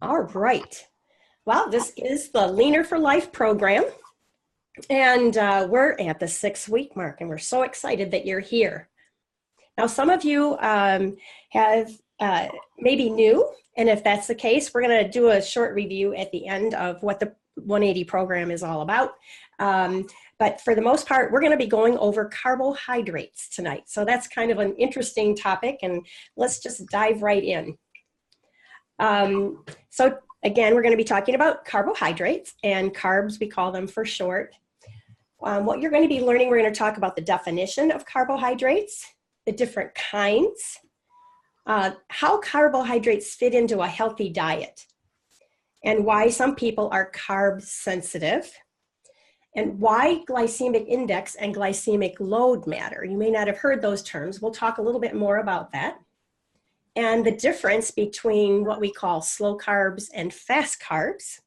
All right. Well, this is the Leaner for Life program, and we're at the 6-week mark, and we're so excited that you're here. Now, some of you have maybe new, and if that's the case, we're going to do a short review at the end of what the 180 program is all about. But for the most part, we're going to be going over carbohydrates tonight. So that's kind of an interesting topic, and let's just dive right in. So again, we're going to be talking about carbohydrates, and carbs, we call them for short. What you're going to be learning, we're going to talk about the definition of carbohydrates, the different kinds, how carbohydrates fit into a healthy diet, and why some people are carb sensitive, and why glycemic index and glycemic load matter. You may not have heard those terms. We'll talk a little bit more about that. And the difference between what we call slow carbs and fast carbs.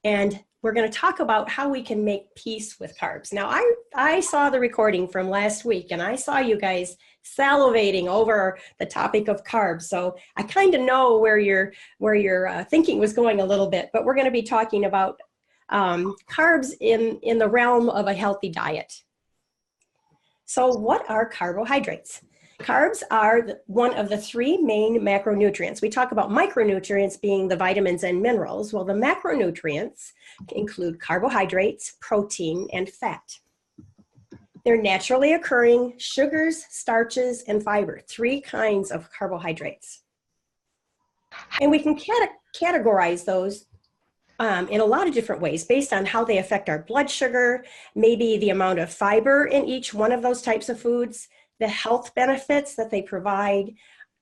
And we're going to talk about how we can make peace with carbs. Now, I saw the recording from last week, and I saw you guys salivating over the topic of carbs. So I kind of know where your thinking was going a little bit, but we're going to be talking about carbs in the realm of a healthy diet. So what are carbohydrates? Carbs are one of the 3 main macronutrients. We talk about micronutrients being the vitamins and minerals. Well, the macronutrients include carbohydrates, protein, and fat. They're naturally occurring sugars, starches, and fiber, 3 kinds of carbohydrates. And we can categorize those in a lot of different ways based on how they affect our blood sugar, maybe the amount of fiber in each one of those types of foods, the health benefits that they provide,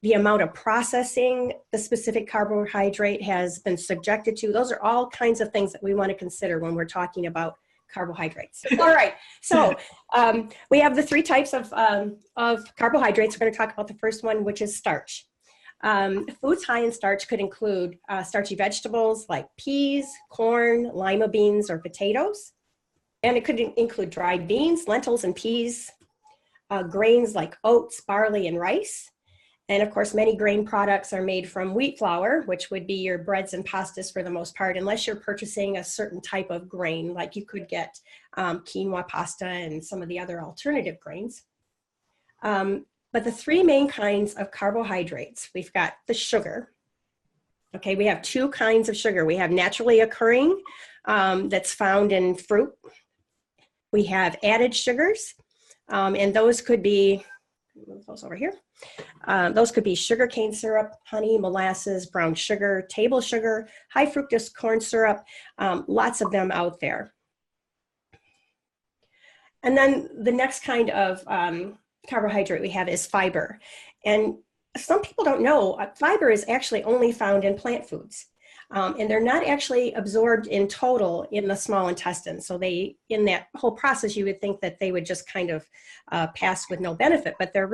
the amount of processing the specific carbohydrate has been subjected to. Those are all kinds of things that we want to consider when we're talking about carbohydrates. All right, so we have the 3 types of carbohydrates. We're going to talk about the first one, which is starch. Foods high in starch could include starchy vegetables like peas, corn, lima beans, or potatoes. And it could include dried beans, lentils, and peas, grains like oats, barley, and rice. And of course, many grain products are made from wheat flour, which would be your breads and pastas for the most part, unless you're purchasing a certain type of grain, like you could get quinoa pasta and some of the other alternative grains. But the 3 main kinds of carbohydrates, we've got the sugar. Okay, we have 2 kinds of sugar. We have naturally occurring that's found in fruit. We have added sugars, and those could be, move those over here. Those could be sugar cane syrup, honey, molasses, brown sugar, table sugar, high fructose corn syrup, lots of them out there. And then the next kind of carbohydrate we have is fiber. And some people don't know, fiber is actually only found in plant foods. And they're not actually absorbed in total in the small intestine. So in that whole process, you would think that they would just kind of pass with no benefit, but there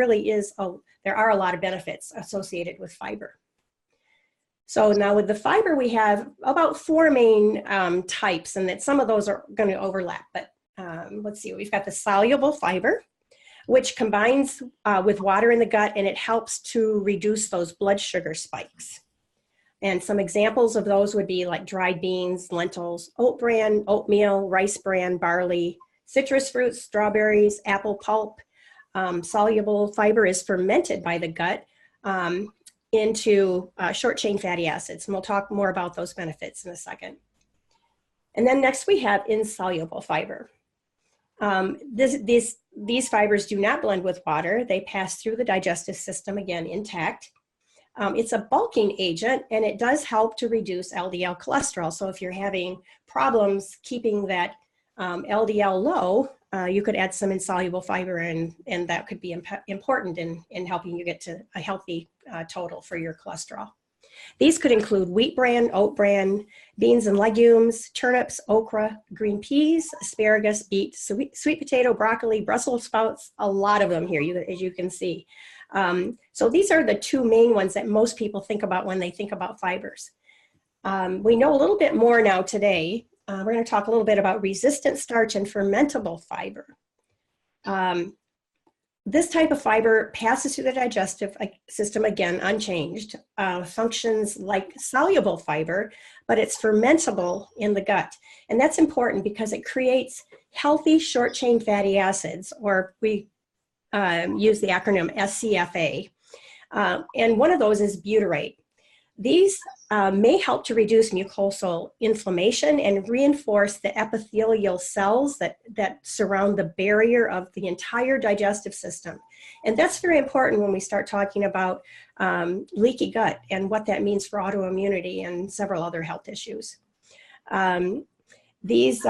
are a lot of benefits associated with fiber. So now with the fiber, we have about 4 main types, and that some of those are going to overlap, but let's see, we've got the soluble fiber, which combines with water in the gut, and it helps to reduce those blood sugar spikes. And some examples of those would be like dried beans, lentils, oat bran, oatmeal, rice bran, barley, citrus fruits, strawberries, apple pulp. Soluble fiber is fermented by the gut into short-chain fatty acids. And we'll talk more about those benefits in a second. And then next we have insoluble fiber. These fibers do not blend with water. They pass through the digestive system, again, intact. It's a bulking agent, and it does help to reduce LDL cholesterol. So if you're having problems keeping that LDL low, you could add some insoluble fiber, and that could be important in helping you get to a healthy total for your cholesterol. These could include wheat bran, oat bran, beans and legumes, turnips, okra, green peas, asparagus, beet, sweet potato, broccoli, Brussels sprouts, a lot of them here, as you can see. So these are the 2 main ones that most people think about when they think about fibers. We know a little bit more now today. We're going to talk a little bit about resistant starch and fermentable fiber. This type of fiber passes through the digestive system again unchanged, functions like soluble fiber, but it's fermentable in the gut. And that's important because it creates healthy short chain fatty acids, or we use the acronym SCFA. And one of those is butyrate. These may help to reduce mucosal inflammation and reinforce the epithelial cells that surround the barrier of the entire digestive system. And that's very important when we start talking about leaky gut and what that means for autoimmunity and several other health issues. These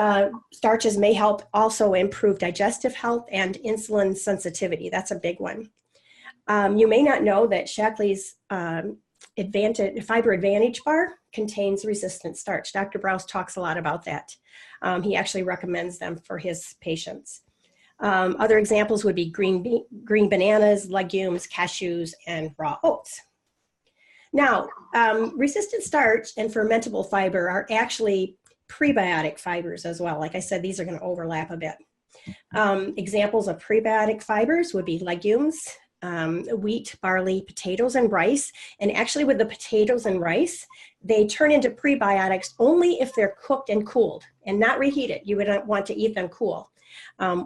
starches may help also improve digestive health and insulin sensitivity. That's a big one. You may not know that Shaklee's Fiber Advantage bar contains resistant starch. Dr. Brous talks a lot about that. He actually recommends them for his patients. Other examples would be green bananas, legumes, cashews, and raw oats. Now, resistant starch and fermentable fiber are actually prebiotic fibers as well. Like I said, these are going to overlap a bit. Examples of prebiotic fibers would be legumes, wheat, barley, potatoes, and rice. And actually with the potatoes and rice, they turn into prebiotics only if they're cooked and cooled and not reheated. You would not want to eat them cool,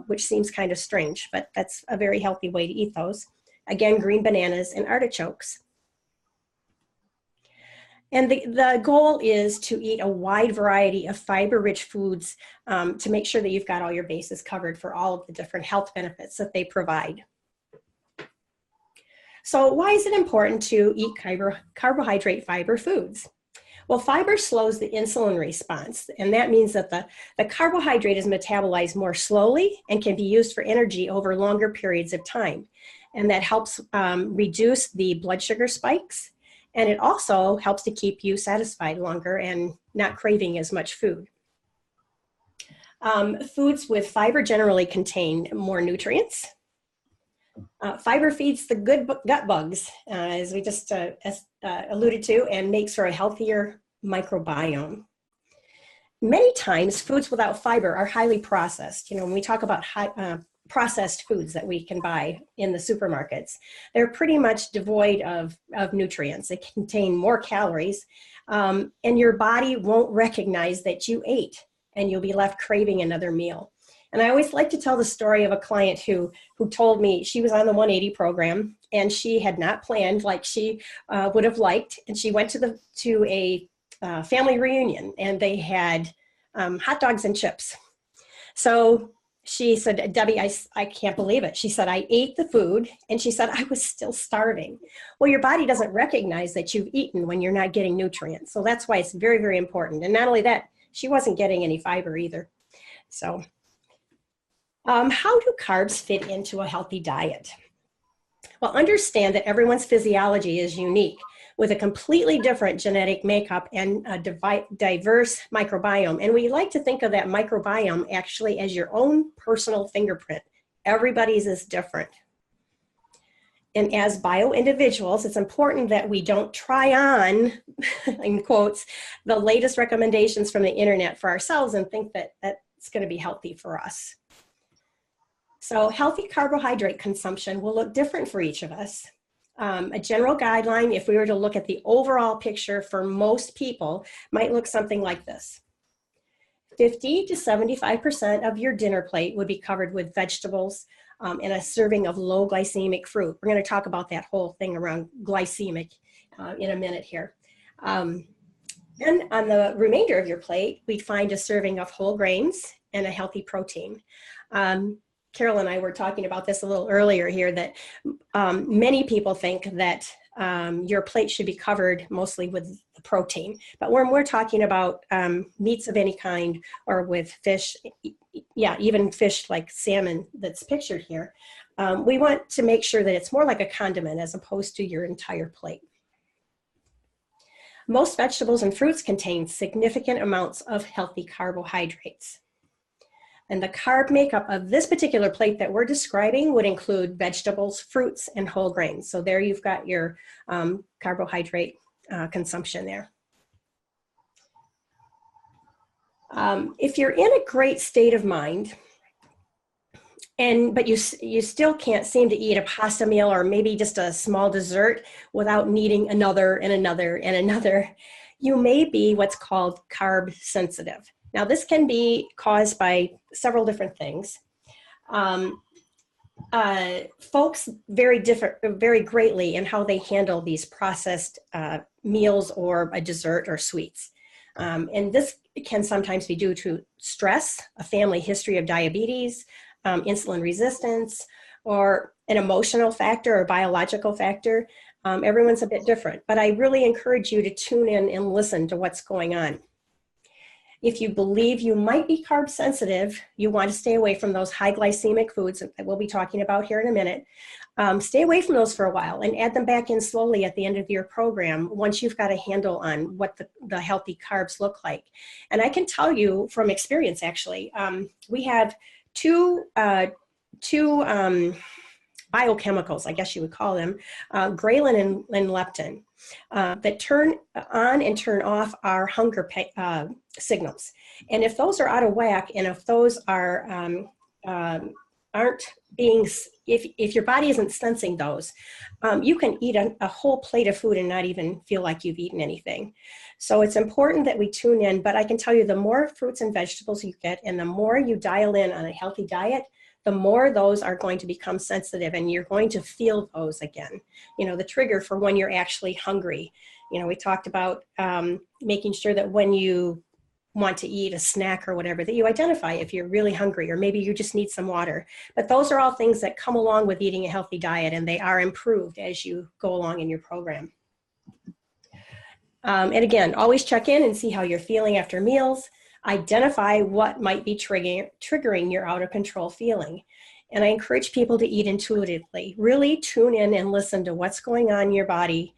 which seems kind of strange, but that's a very healthy way to eat those. Again, green bananas and artichokes. And the goal is to eat a wide variety of fiber-rich foods to make sure that you've got all your bases covered for all of the different health benefits that they provide. So why is it important to eat carbohydrate fiber foods? Well, fiber slows the insulin response, and that means that the carbohydrate is metabolized more slowly and can be used for energy over longer periods of time. And that helps reduce the blood sugar spikes, and it also helps to keep you satisfied longer and not craving as much food. Foods with fiber generally contain more nutrients. Fiber feeds the good gut bugs, as we just alluded to, and makes for a healthier microbiome. Many times, foods without fiber are highly processed. You know, when we talk about processed foods that we can buy in the supermarkets, they're pretty much devoid of nutrients. They contain more calories, and your body won't recognize that you ate, and you'll be left craving another meal. And I always like to tell the story of a client who told me she was on the 180 program and she had not planned like she would have liked. And she went to a family reunion and they had hot dogs and chips. So she said, Debbie, I can't believe it. She said, I ate the food, and she said, I was still starving. Well, your body doesn't recognize that you've eaten when you're not getting nutrients. So that's why it's very, very important. And not only that, she wasn't getting any fiber either. So how do carbs fit into a healthy diet? Well, understand that everyone's physiology is unique with a completely different genetic makeup and a diverse microbiome. And we like to think of that microbiome actually as your own personal fingerprint. Everybody's is different. And as bio-individuals, it's important that we don't try on, in quotes, the latest recommendations from the internet for ourselves and think that that's going to be healthy for us. So healthy carbohydrate consumption will look different for each of us. A general guideline, if we were to look at the overall picture for most people, might look something like this. 50 to 75% of your dinner plate would be covered with vegetables and a serving of low glycemic fruit. We're going to talk about that whole thing around glycemic in a minute here. Then on the remainder of your plate, we'd find a serving of whole grains and a healthy protein. Carol and I were talking about this a little earlier here, that many people think that your plate should be covered mostly with the protein. But when we're talking about meats of any kind, or with fish, yeah, even fish like salmon that's pictured here, we want to make sure that it's more like a condiment as opposed to your entire plate. Most vegetables and fruits contain significant amounts of healthy carbohydrates. And the carb makeup of this particular plate that we're describing would include vegetables, fruits, and whole grains. So there you've got your carbohydrate consumption there. If you're in a great state of mind, But you still can't seem to eat a pasta meal or maybe just a small dessert without needing another and another and another. You may be what's called carb sensitive. Now, this can be caused by several different things. Folks vary greatly in how they handle these processed meals or a dessert or sweets. And this can sometimes be due to stress, a family history of diabetes, insulin resistance, or an emotional factor or biological factor. Everyone's a bit different, but I really encourage you to tune in and listen to what's going on. If you believe you might be carb sensitive, you want to stay away from those high glycemic foods that we'll be talking about here in a minute. Stay away from those for a while and add them back in slowly at the end of your program once you've got a handle on what the healthy carbs look like. And I can tell you from experience, actually, we have two biochemicals, I guess you would call them, ghrelin and leptin, that turn on and turn off our hunger signals. And if those are out of whack, and if those are aren't being, if your body isn't sensing those, you can eat a whole plate of food and not even feel like you've eaten anything. So it's important that we tune in, but I can tell you the more fruits and vegetables you get and the more you dial in on a healthy diet, the more those are going to become sensitive and you're going to feel those again. You know, the trigger for when you're actually hungry. You know, we talked about making sure that when you want to eat a snack or whatever, that you identify if you're really hungry or maybe you just need some water. But those are all things that come along with eating a healthy diet, and they are improved as you go along in your program. And again, always check in and see how you're feeling after meals. Identify what might be triggering your out of control feeling. And I encourage people to eat intuitively. Really tune in and listen to what's going on in your body.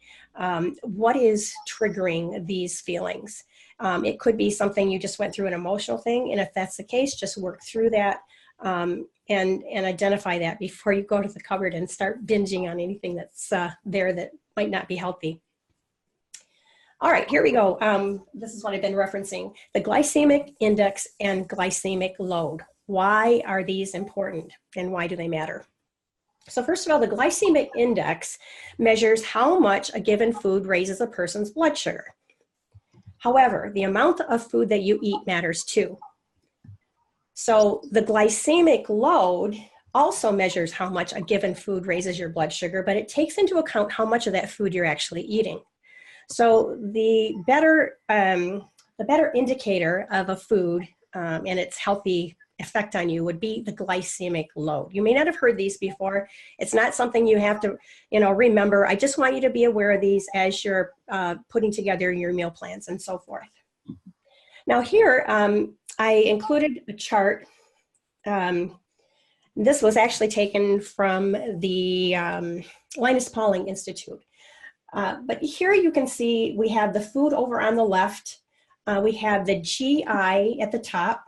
What is triggering these feelings? It could be something you just went through, an emotional thing. And if that's the case, just work through that and identify that before you go to the cupboard and start binging on anything that's there that might not be healthy. All right, here we go. This is what I've been referencing. The glycemic index and glycemic load. Why are these important and why do they matter? So first of all, the glycemic index measures how much a given food raises a person's blood sugar. However, the amount of food that you eat matters too. So the glycemic load also measures how much a given food raises your blood sugar, but it takes into account how much of that food you're actually eating. So the better indicator of a food and its healthy effect on you would be the glycemic load. You may not have heard these before. It's not something you have to, remember. I just want you to be aware of these as you're putting together your meal plans and so forth. Now here, I included a chart. This was actually taken from the Linus Pauling Institute. But here you can see we have the food over on the left. We have the GI at the top.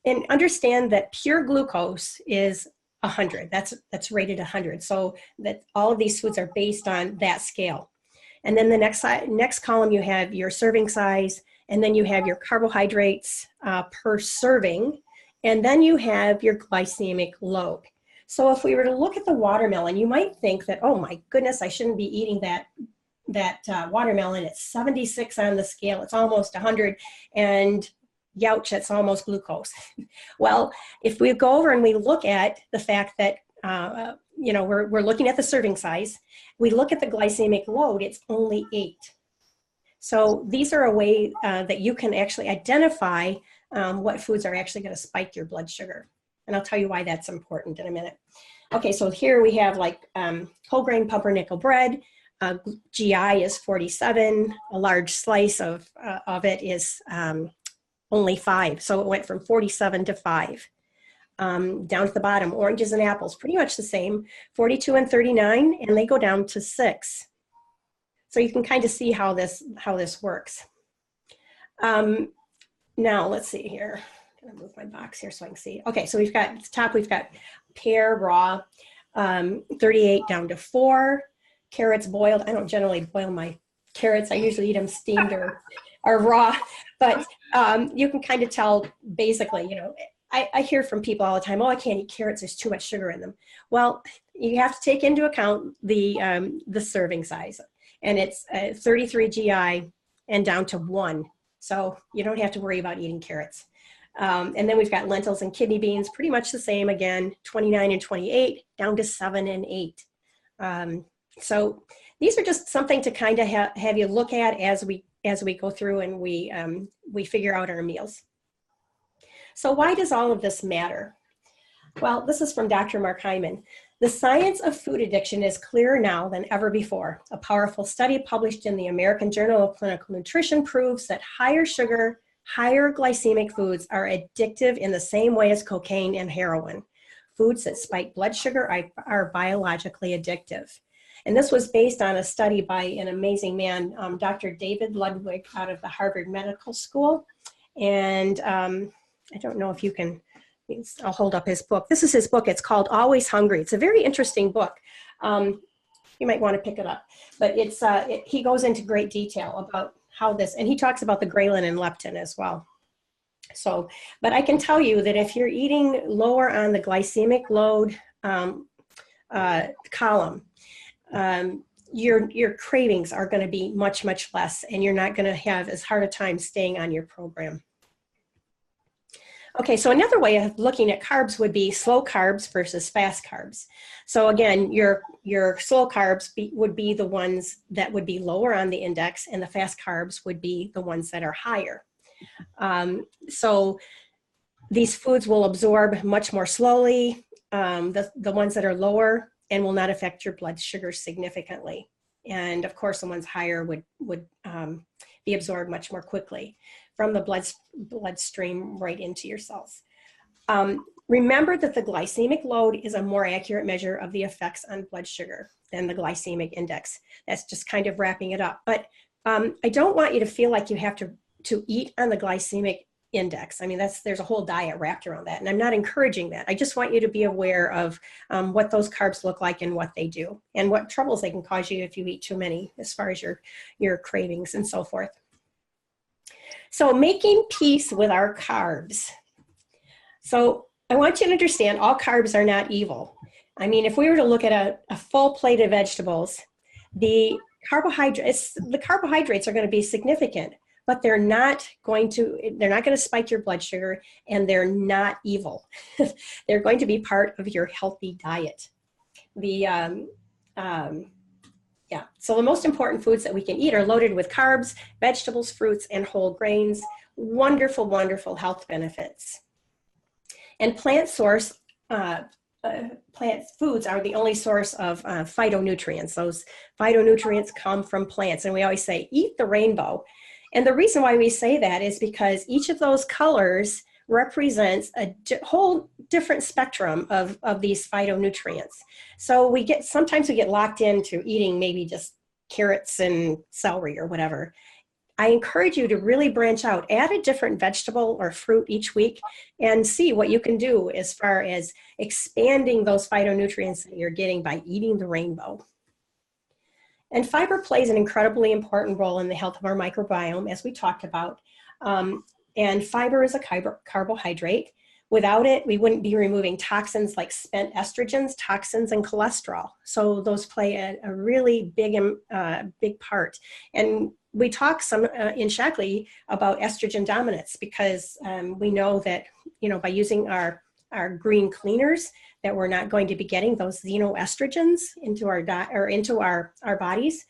And understand that pure glucose is 100. That's rated 100. So that all of these foods are based on that scale. And then the next column you have your serving size, and then you have your carbohydrates per serving, and then you have your glycemic load. So if we were to look at the watermelon, you might think that, oh my goodness, I shouldn't be eating that watermelon. It's 76 on the scale. It's almost 100. And youch, that's almost glucose. Well, if we go over and we look at the fact that, we're looking at the serving size, we look at the glycemic load, it's only 8. So these are a way that you can actually identify what foods are actually going to spike your blood sugar. And I'll tell you why that's important in a minute. Okay, so here we have like whole grain pumpernickel bread. GI is 47. A large slice of it is only 5. So it went from 47 to 5. Down to the bottom, oranges and apples, pretty much the same, 42 and 39, and they go down to 6. So you can kind of see how this works. Now let's see here. I'm gonna move my box here so I can see. Okay, so we've got at the top, we've got pear raw, 38 down to 4. Carrots boiled. I don't generally boil my carrots. I usually eat them steamed or raw, but you can kind of tell basically, I hear from people all the time, oh, I can't eat carrots, there's too much sugar in them. Well, you have to take into account the serving size, and it's 33 GI and down to 1. So you don't have to worry about eating carrots. And then we've got lentils and kidney beans, pretty much the same again, 29 and 28, down to 7 and 8. So these are just something to kind of have you look at as we go through and we figure out our meals. So why does all of this matter? Well, this is from Dr. Mark Hyman. The science of food addiction is clearer now than ever before. A powerful study published in the American Journal of Clinical Nutrition proves that higher sugar, higher glycemic foods are addictive in the same way as cocaine and heroin. Foods that spike blood sugar are biologically addictive. And this was based on a study by an amazing man, Dr. David Ludwig, out of the Harvard Medical School. And I don't know if you can, I'll hold up his book. This is his book. It's called Always Hungry. It's a very interesting book. You might want to pick it up. But he goes into great detail about how this, and he talks about the ghrelin and leptin as well. So, but I can tell you that if you're eating lower on the glycemic load column, your cravings are going to be much, much less, and you're not going to have as hard a time staying on your program. Okay, so another way of looking at carbs would be slow carbs versus fast carbs. So again, your slow carbs would be the ones that would be lower on the index, and the fast carbs would be the ones that are higher. So these foods will absorb much more slowly, the ones that are lower, and will not affect your blood sugar significantly. And of course, the ones higher would be absorbed much more quickly from the bloodstream right into your cells. Remember that the glycemic load is a more accurate measure of the effects on blood sugar than the glycemic index. That's just kind of wrapping it up. But I don't want you to feel like you have to eat on the glycemic index. I mean, there's a whole diet wrapped around that, and I'm not encouraging that. I just want you to be aware of what those carbs look like and what they do, and what troubles they can cause you if you eat too many, as far as your cravings and so forth. So making peace with our carbs. So I want you to understand all carbs are not evil. I mean, if we were to look at a full plate of vegetables, the carbohydrates are going to be significant, but they're not going to spike your blood sugar, and they're not evil. They're going to be part of your healthy diet. So the most important foods that we can eat are loaded with carbs, vegetables, fruits, and whole grains. Wonderful, wonderful health benefits. And plant foods are the only source of phytonutrients. Those phytonutrients come from plants, and we always say, eat the rainbow. And the reason why we say that is because each of those colors represents a whole different spectrum of these phytonutrients. So sometimes we get locked into eating maybe just carrots and celery or whatever. I encourage you to really branch out, add a different vegetable or fruit each week, and see what you can do as far as expanding those phytonutrients that you're getting by eating the rainbow. And fiber plays an incredibly important role in the health of our microbiome, as we talked about. And fiber is a carbohydrate. Without it, we wouldn't be removing toxins like spent estrogens, toxins, and cholesterol. So those play a really big part. And we talk some in Shaklee about estrogen dominance, because we know that, by using our green cleaners, that we're not going to be getting those xenoestrogens into our diet or into our bodies.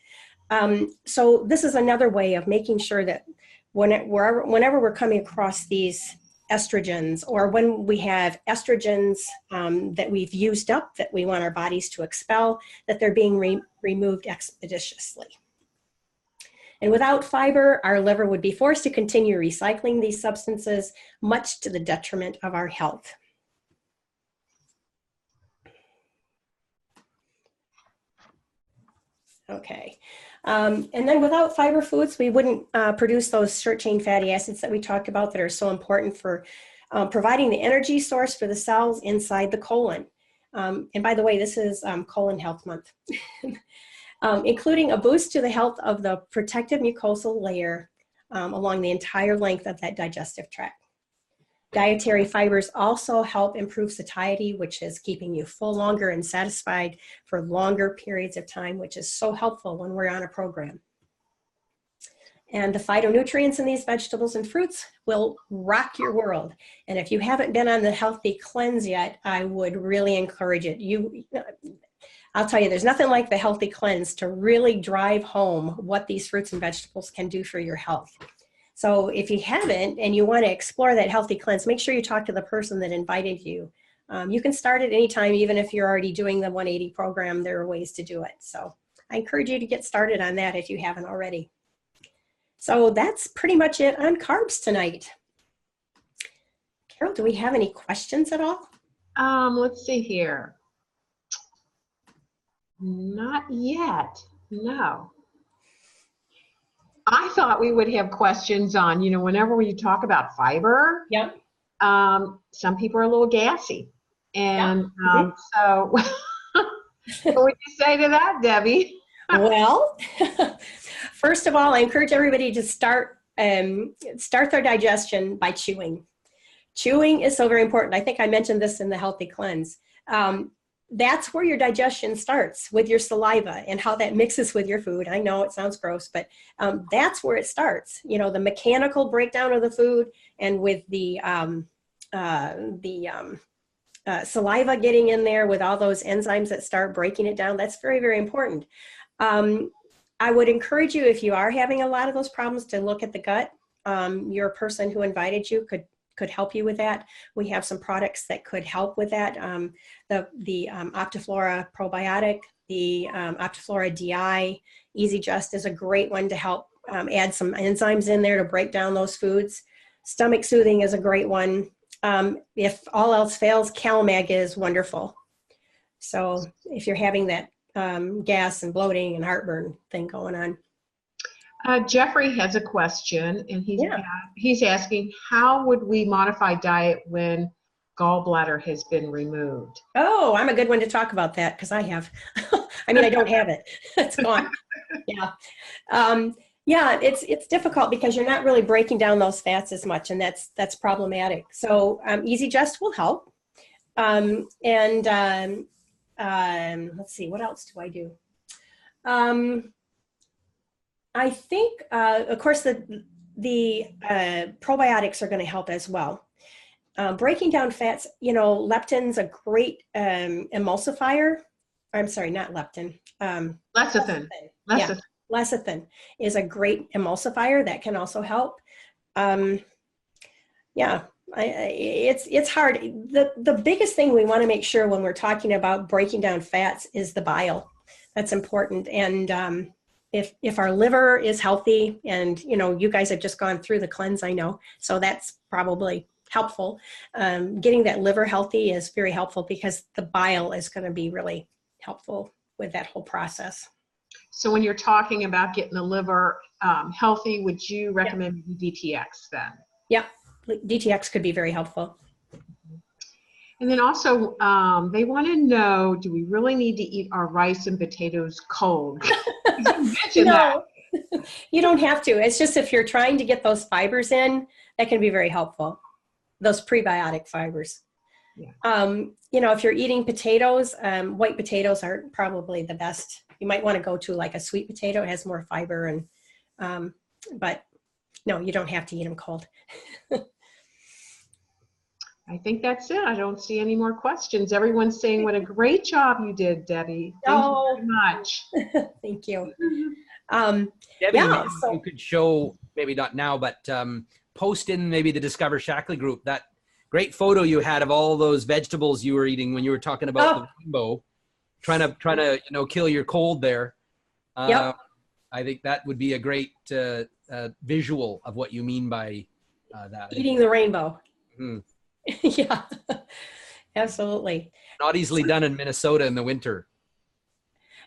So this is another way of making sure that whenever we're coming across these estrogens, or when we have estrogens that we've used up that we want our bodies to expel, that they're being removed expeditiously. And without fiber, our liver would be forced to continue recycling these substances, much to the detriment of our health. Okay. And then without fiber foods, we wouldn't produce those short-chain fatty acids that we talked about that are so important for providing the energy source for the cells inside the colon. And by the way, this is Colon Health Month. Including a boost to the health of the protective mucosal layer along the entire length of that digestive tract. Dietary fibers also help improve satiety, which is keeping you full longer and satisfied for longer periods of time, which is so helpful when we're on a program. And the phytonutrients in these vegetables and fruits will rock your world. And if you haven't been on the healthy cleanse yet, I would really encourage it. I'll tell you, there's nothing like the healthy cleanse to really drive home what these fruits and vegetables can do for your health. So if you haven't and you want to explore that healthy cleanse, make sure you talk to the person that invited you. You can start at any time, even if you're already doing the 180 program, there are ways to do it. So I encourage you to get started on that if you haven't already. So that's pretty much it on carbs tonight. Carol, do we have any questions at all? Let's see here. Not yet, no. I thought we would have questions on, whenever we talk about fiber, Yep. Some people are a little gassy. And so what would you say to that, Debbie? Well, first of all, I encourage everybody to start their digestion by chewing. Chewing is so very important. I think I mentioned this in the healthy cleanse. That's where your digestion starts, with your saliva and how that mixes with your food. I know it sounds gross, but that's where it starts. The mechanical breakdown of the food, and with the saliva getting in there with all those enzymes that start breaking it down. That's very, very important. I would encourage you, if you are having a lot of those problems, to look at the gut. Your person who invited you could help you with that. We have some products that could help with that. The Optiflora probiotic, the Optiflora DI, EasyJust is a great one to help add some enzymes in there to break down those foods. Stomach soothing is a great one. If all else fails, CalMag is wonderful. So if you're having that gas and bloating and heartburn thing going on. Jeffrey has a question, and he's asking, how would we modify diet when gallbladder has been removed? Oh, I'm a good one to talk about that, because I have. I mean, I don't have it. It's gone. Yeah. Yeah, it's difficult because you're not really breaking down those fats as much, and that's problematic. So EasyJust will help. Let's see, what else do I do? I think, of course, the probiotics are going to help as well. Breaking down fats, leptin's a great emulsifier. I'm sorry, not leptin. Lecithin. Yeah, lecithin is a great emulsifier that can also help. It's hard. The biggest thing we want to make sure when we're talking about breaking down fats is the bile. That's important. And if our liver is healthy, and you guys have just gone through the cleanse, I know, so that's probably helpful. Getting that liver healthy is very helpful, because the bile is going to be really helpful with that whole process. So when you're talking about getting the liver healthy, would you recommend DTX then? Yeah, DTX could be very helpful. And then also, they want to know, do we really need to eat our rice and potatoes cold? No, you don't have to. It's just if you're trying to get those fibers in, that can be very helpful. Those prebiotic fibers. Yeah. If you're eating potatoes, white potatoes are probably the best. You might want to go to like a sweet potato. It has more fiber, and but no, you don't have to eat them cold. I think that's it. I don't see any more questions. Everyone's saying what a great job you did, Debbie. Thank you very much. Thank you. Debbie, you could show, maybe not now, but post in maybe the Discover Shackley group, that great photo you had of all those vegetables you were eating when you were talking about the rainbow, trying to kill your cold there. I think that would be a great visual of what you mean by that. Eating the rainbow. Mm-hmm. Yeah, absolutely. Not easily done in Minnesota in the winter.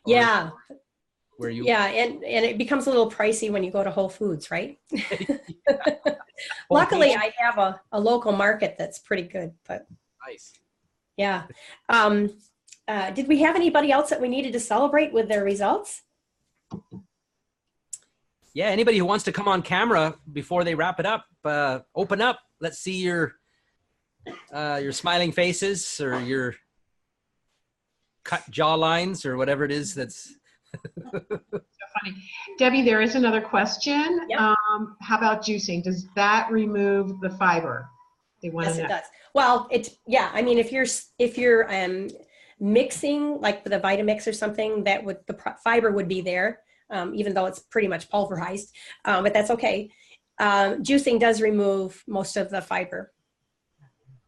Yeah. Where you? Yeah, and it becomes a little pricey when you go to Whole Foods, right? Luckily, I have a local market that's pretty good, but. Nice. Yeah. Did we have anybody else that we needed to celebrate with their results? Yeah, anybody who wants to come on camera before they wrap it up, open up. Let's see your your smiling faces or your cut jaw lines or whatever it is that's So funny. Debbie, there is another question. Yep. How about juicing? Does that remove the fiber? They want Yes, to it know. does. Well, yeah. I mean, if you're mixing like with a Vitamix or something, that would fiber would be there, even though it's pretty much pulverized. But that's okay. Juicing does remove most of the fiber.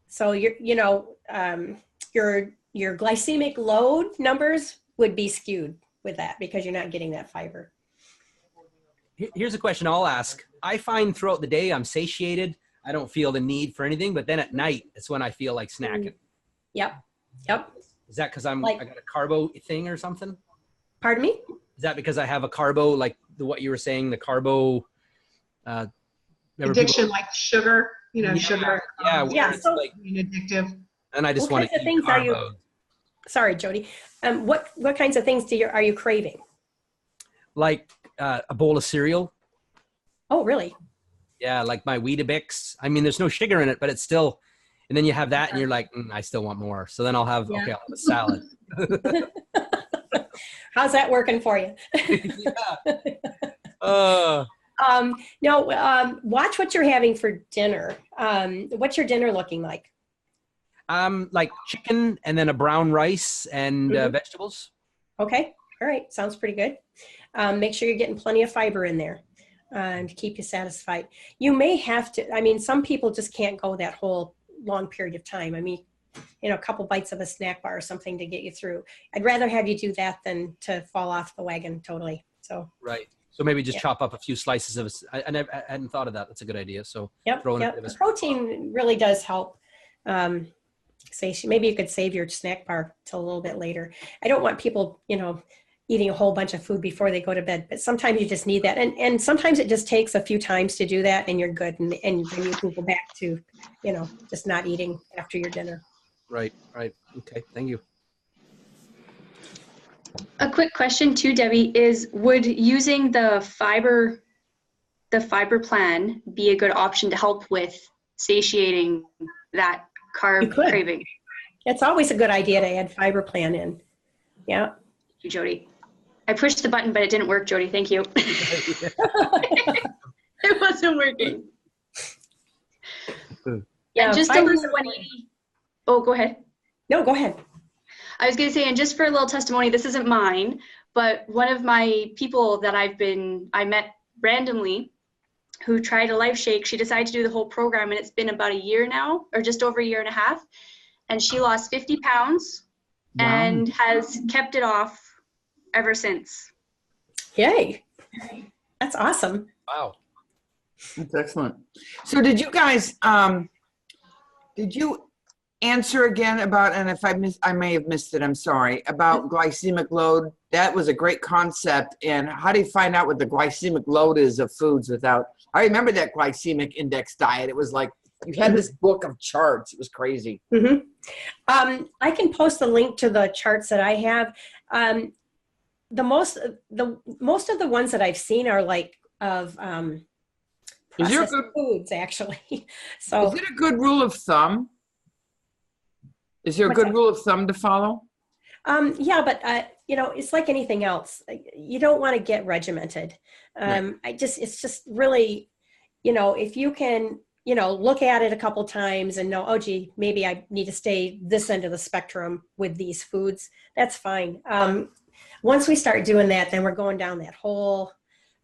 So your glycemic load numbers would be skewed with that because you're not getting that fiber. Here's a question I'll ask. I find throughout the day I'm satiated. I don't feel the need for anything, but then at night, it's when I feel like snacking. Yep. Is that because I got a carbo thing or something? Pardon me? Is that because I have a carbo, like what you were saying, the carbo Addiction, like sugar, sugar. Yeah. It's So like addictive. and I just want to eat carbos. Sorry, Jody. What kinds of things are you craving? Like a bowl of cereal. Oh, really? Yeah, like my Weetabix. I mean, there's no sugar in it, but it's still. And then you have that, and you're like, I still want more. So then I'll have I'll have a salad. How's that working for you? Watch what you're having for dinner. What's your dinner looking like? Like chicken and then a brown rice and vegetables. Okay. All right. Sounds pretty good. Make sure you're getting plenty of fiber in there to keep you satisfied. You may have to, I mean, some people just can't go that whole long period of time. I mean, a couple bites of a snack bar or something to get you through. I'd rather have you do that than to fall off the wagon totally. So right. So maybe just chop up a few slices of. I hadn't thought of that. That's a good idea. So The protein really does help. Maybe you could save your snack bar till a little bit later. I don't want people, eating a whole bunch of food before they go to bed, but sometimes you just need that. And sometimes it just takes a few times to do that and you're good. And then you can go back to, just not eating after your dinner. Right. Okay. Thank you. A quick question too, Debbie, is would using the fiber plan be a good option to help with satiating that carb craving? It's always a good idea to add fiber plan in. Yeah. Thank you, Jody. I pushed the button, but it didn't work, Jody. Thank you. It wasn't working. Yeah, and just over the 180. Oh, go ahead. No, go ahead. I was going to say, and just for a little testimony, this isn't mine, but one of my people that I met randomly who tried a Life Shake, she decided to do the whole program, and it's been about a year now, or just over a year and a half, and she lost 50 pounds and has kept it off ever since. Yay. That's awesome. Wow. That's excellent. So did you guys, did you answer again about, and if I may have missed it, I'm sorry, about glycemic load? That was a great concept. And how do you find out what the glycemic load is of foods without, I remember that glycemic index diet. It was like, you had this book of charts. It was crazy. Mm-hmm. I can post a link to the charts that I have. Most of the ones that I've seen are like of processed foods, actually. So is it a good rule of thumb? Is there a good rule of thumb to follow? Yeah, but it's like anything else. You don't want to get regimented. It's just really, if you can, look at it a couple times and know, oh, gee, maybe I need to stay this end of the spectrum with these foods. That's fine. Once we start doing that, then we're going down that whole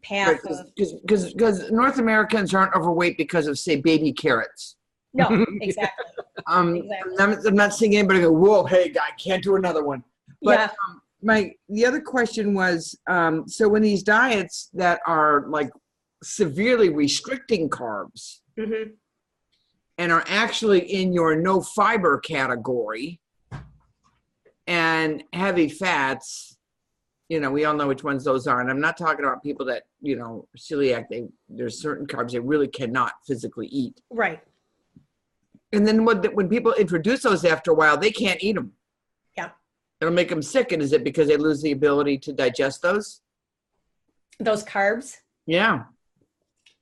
path. Because North Americans aren't overweight because of, say, baby carrots. No, exactly. Exactly. I'm not seeing anybody go, whoa, hey, guy, can't do another one. But the other question was, so when these diets that are like severely restricting carbs and are actually in your no fiber category and heavy fats, we all know which ones those are. And I'm not talking about people that, celiac, there's certain carbs they really cannot physically eat. Right. And then when people introduce those after a while, they can't eat them. Yeah. It'll make them sick. And is it because they lose the ability to digest those? Those carbs? Yeah.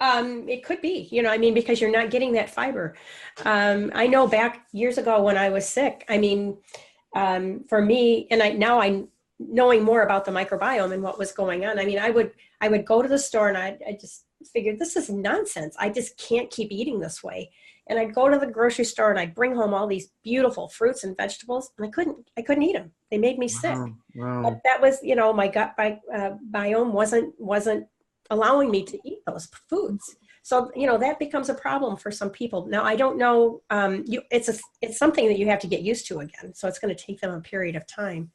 It could be, you know, I mean, because you're not getting that fiber. I know back years ago when I was sick, I mean, for me, and now I'm knowing more about the microbiome and what was going on. I mean, I would go to the store and I just figured this is nonsense. I just can't keep eating this way. And I'd go to the grocery store and I'd bring home all these beautiful fruits and vegetables, and I couldn't eat them. They made me sick. Wow. But that was, you know, my gut biome wasn't allowing me to eat those foods. So, you know, that becomes a problem for some people. Now, I don't know, it's something that you have to get used to again. So it's going to take them a period of time.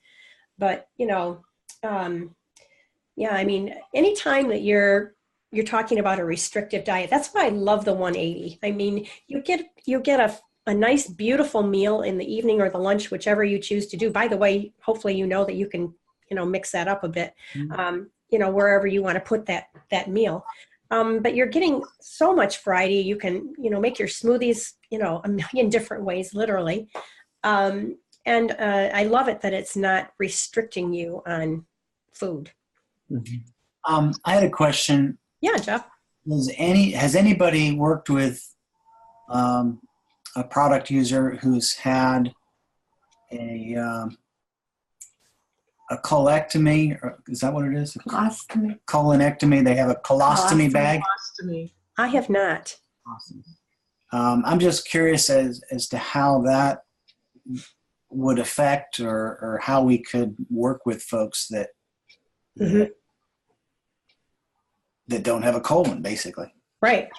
But, you know, yeah, I mean, anytime that you're talking about a restrictive diet, that's why I love the 180. I mean, you get a nice, beautiful meal in the evening or the lunch, whichever you choose to do. By the way, hopefully, you know that you can, you know, mix that up a bit, you know, wherever you want to put that meal. But you're getting so much variety. You can, you know, make your smoothies, you know, a million different ways, literally. And I love it that it's not restricting you on food. I had a question. Yeah, Jeff. Has anybody worked with a product user who's had a colectomy? Or is that what it is? Colostomy. Colonectomy. They have a colostomy bag. Colostomy. I have not. Awesome. I'm just curious as to how that would affect or how we could work with folks that that don't have a colon, basically. Right.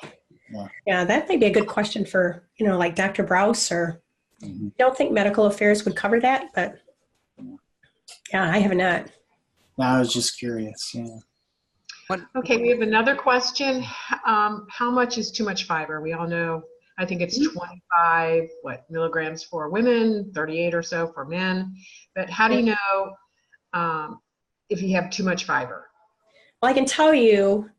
Yeah. Yeah, that may be a good question for, you know, like Dr. Brous, or I don't think medical affairs would cover that, but yeah, I have not. No, I was just curious. Yeah. Okay, we have another question. How much is too much fiber? We all know, I think it's 25 milligrams for women, 38 or so for men. But how do you know if you have too much fiber? Well, I can tell you,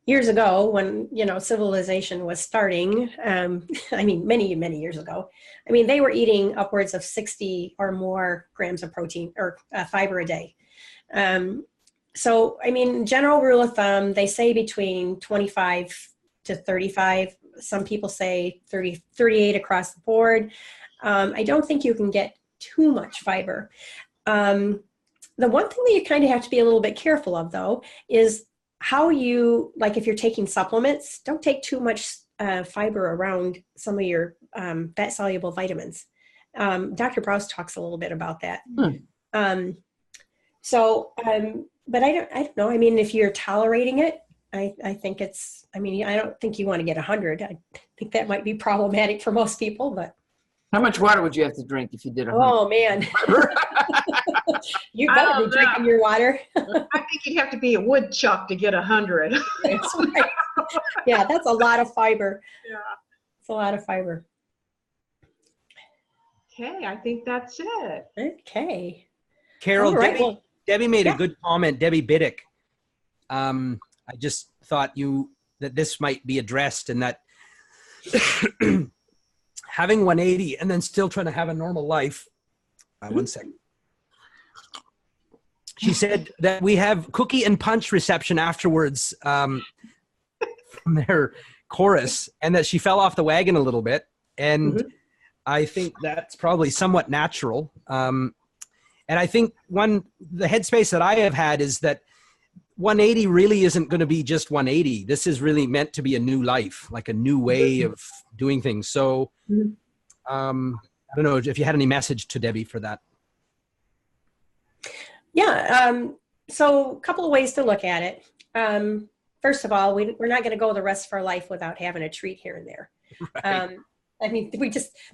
years ago when, you know, civilization was starting, I mean, many, many years ago, I mean, they were eating upwards of 60 or more grams of protein or fiber a day. So, I mean, general rule of thumb, they say between 25 to 35. Some people say 30, 38 across the board. I don't think you can get too much fiber. The one thing that you kind of have to be a little bit careful of, though, is how you, like if you're taking supplements, don't take too much fiber around some of your fat-soluble vitamins. Dr. Brous talks a little bit about that. But I don't know. I mean, if you're tolerating it, I think it's, I mean, I don't think you want to get 100. I think that might be problematic for most people, but. How much water would you have to drink if you did 100? Oh, man. You better be drinking your water. I think you'd have to be a woodchuck to get 100. That's right. Yeah, that's a lot of fiber. Yeah. It's a lot of fiber. Okay, I think that's it. Okay. Carol, Right, Debbie made a good comment, Debbie Biddick. I just thought that this might be addressed, and that having 180 and then still trying to have a normal life. One second. She said that we have cookie and punch reception afterwards from their chorus, and that she fell off the wagon a little bit. And I think that's probably somewhat natural. And I think the headspace that I have had is that 180 really isn't going to be just 180. This is really meant to be a new life, like a new way of doing things. So I don't know if you had any message to Debbie for that. Yeah. So a couple of ways to look at it. First of all, we're not going to go the rest of our life without having a treat here and there. Right. I mean,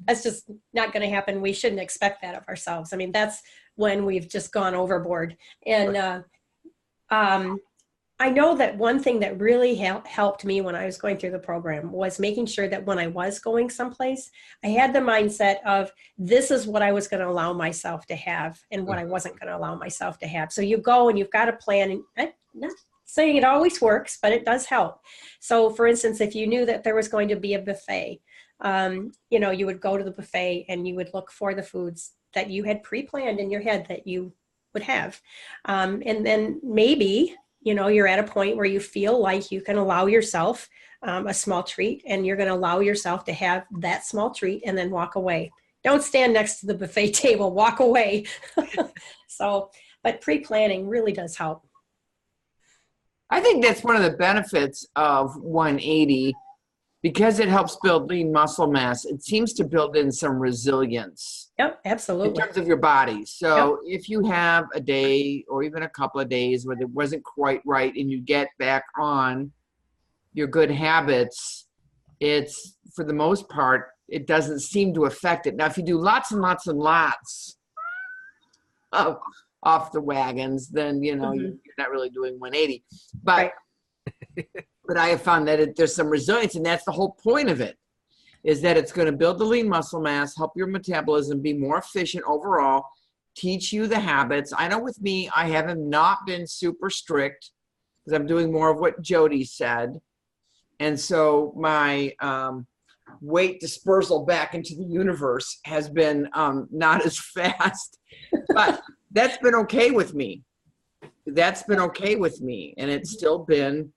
that's just not going to happen. We shouldn't expect that of ourselves. I mean, that's when we've just gone overboard. And I know that one thing that really helped me when I was going through the program was making sure that when I was going someplace, I had the mindset of this is what I was going to allow myself to have and what I wasn't going to allow myself to have. So you go and you've got a plan, and I'm not saying it always works, but it does help. So for instance, if you knew that there was going to be a buffet, you know, you would go to the buffet and you would look for the foods that you had pre-planned in your head that you would have. And then maybe you know, you're at a point where you feel like you can allow yourself a small treat, and you're going to allow yourself to have that small treat and then walk away. Don't stand next to the buffet table, walk away. So, but pre-planning really does help. I think that's one of the benefits of 180, because it helps build lean muscle mass. It seems to build in some resilience. Yep, In absolutely. terms of your body. So if you have a day or even a couple of days where it wasn't quite right and you get back on your good habits, it's, for the most part, it doesn't seem to affect it. Now, if you do lots and lots and lots of off the wagons, then, you know, you're not really doing 180. But, but I have found that there's some resilience, and that's the whole point of it, is that it's going to build the lean muscle mass, help your metabolism be more efficient overall, teach you the habits. I know with me, I haven't not been super strict because I'm doing more of what Jody said. And so my weight dispersal back into the universe has been not as fast, but that's been okay with me. That's been okay with me. And it's still been,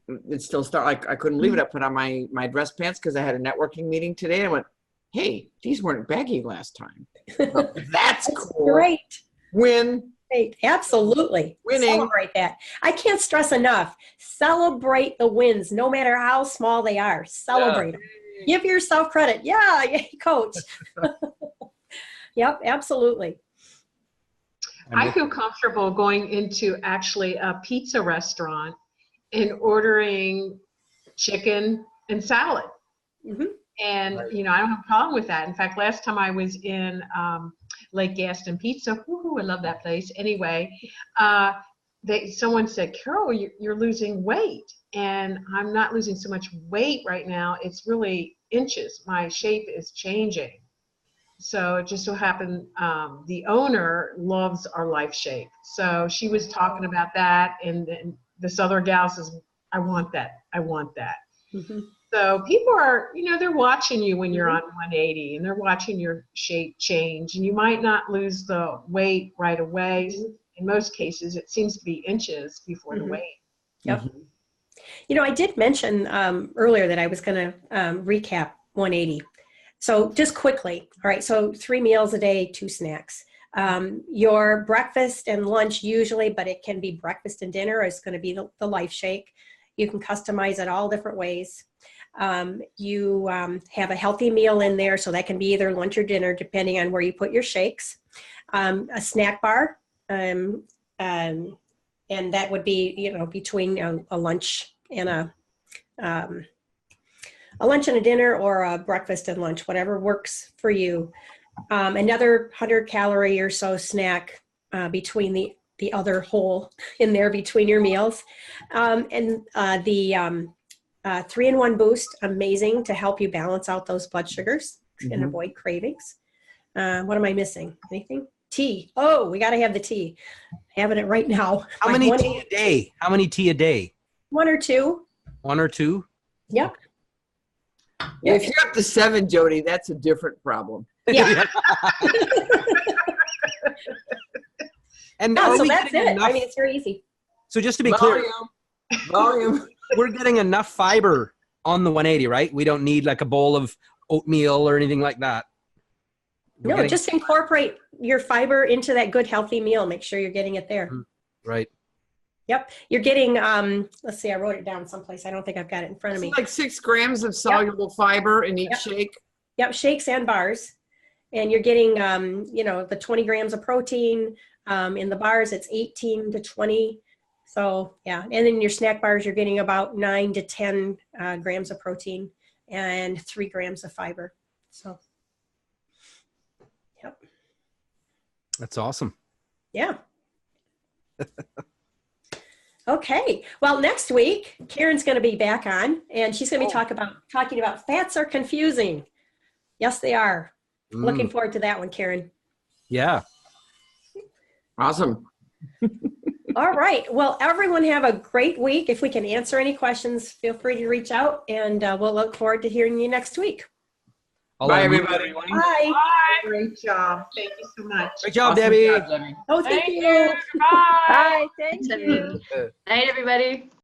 like, I couldn't leave it. I put on my dress pants because I had a networking meeting today. And I went, hey, these weren't baggy last time. So that's cool. Great. Win. Great. Absolutely. Winning. Celebrate that. I can't stress enough. Celebrate the wins, no matter how small they are. Celebrate them. Give yourself credit. Yeah, coach. Yep, absolutely. I feel comfortable going into actually a pizza restaurant and ordering chicken and salad. And, you know, I don't have a problem with that. In fact, last time I was in Lake Gaston Pizza, I love that place. Anyway, someone said, Carol, you're losing weight. And I'm not losing so much weight right now. It's really inches. My shape is changing. So it just so happened the owner loves our Life Shake. So she was talking about that. And then this other gal says, I want that. I want that. So people are, you know, they're watching you when you're on 180, and they're watching your shape change, and you might not lose the weight right away. In most cases, it seems to be inches before the weight. Yep. You know, I did mention earlier that I was going to recap 180. So just quickly, all right, so 3 meals a day, 2 snacks. Your breakfast and lunch usually, but it can be breakfast and dinner, is going to be the Life Shake. You can customize it all different ways. You have a healthy meal in there, so that can be either lunch or dinner, depending on where you put your shakes. A snack bar, and that would be, you know, between a lunch and a lunch and a dinner, or a breakfast and lunch, whatever works for you. Another 100-calorie or so snack between the other hole in there between your meals. And the 3-in-1 boost, amazing to help you balance out those blood sugars and avoid cravings. What am I missing? Anything? Tea. Oh, we got to have the tea. Having it right now. How many tea a day? How many tea a day? 1 or 2. 1 or 2? Yep. Yeah, if you're up to 7, Jody, that's a different problem. Yeah. And no, so that's it. I mean, it's very easy. So just to be clear, volume. We're getting enough fiber on the 180, right? We don't need like a bowl of oatmeal or anything like that. No, just incorporate your fiber into that good, healthy meal. Make sure you're getting it there. Right. Yep. You're getting, let's see, I wrote it down someplace. I don't think I've got it in front of me. It's like 6 grams of soluble fiber in each shake. Yep, shakes and bars. And you're getting, you know, the 20 grams of protein. In the bars, it's 18 to 20. So, yeah. And then your snack bars, you're getting about 9 to 10 grams of protein and 3 grams of fiber. So, yep. That's awesome. Yeah. Okay. Well, next week, Karen's going to be back on, and she's going to be talking about fats are confusing. Yes, they are. Looking forward to that one, Karen. Yeah. Awesome. All right. Well, everyone have a great week. If we can answer any questions, feel free to reach out, and we'll look forward to hearing you next week. Bye, everybody. Bye. Great job. Thank you so much. Great job, Awesome Debbie. job, Debbie. Oh, thank you. Bye. Bye. Thank Thanks, you. everyone. Night, everybody.